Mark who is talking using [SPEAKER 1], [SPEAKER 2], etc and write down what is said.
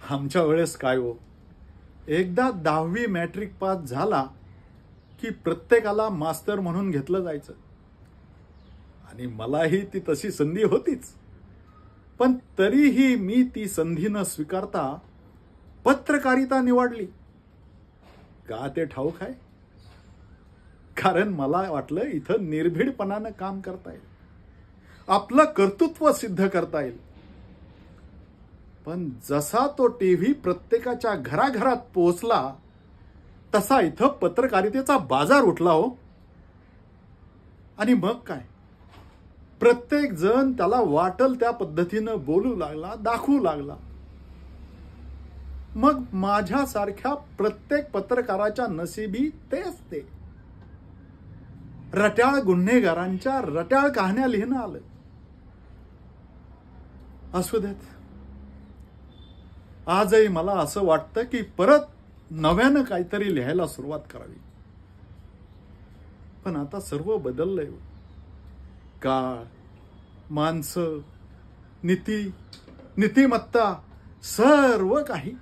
[SPEAKER 1] आमच्या वेळेस काय हो, एकदा 10वी मॅट्रिक पास झाला की प्रत्येकाला मास्तर म्हणून घेतलं जायचं. आणि मलाही ती तशी संधी होतीच. पण तरीही मी ती संधी न स्वीकारता पत्रकारिता निवडली. का ते ठाऊक आहे? कारण मला वाटलं इथं निर्भीडपणानं काम करता येईल, आपलं कर्तृत्व सिद्ध करता येईल. पण जसा तो टीव्ही प्रत्येकाच्या घराघरात पोहोचला तसा इथं पत्रकारितेचा बाजार उठला हो. आणि मग काय, प्रत्येक जण त्याला वाटल त्या पद्धतीनं बोलू लागला, दाखवू लागला. मग माझ्यासारख्या प्रत्येक पत्रकाराच्या नशिबी तेच ते. रट्याळ गुन्हेगारांच्या रट्याळ कहाण्या लिहिणं आलं. असू देत. आजही मला असं वाटतं की परत नव्यानं काहीतरी लिहायला सुरुवात करावी. पण आता सर्व बदललंय. काळ, माणसं, नीती, नीतिमत्ता सर्व काही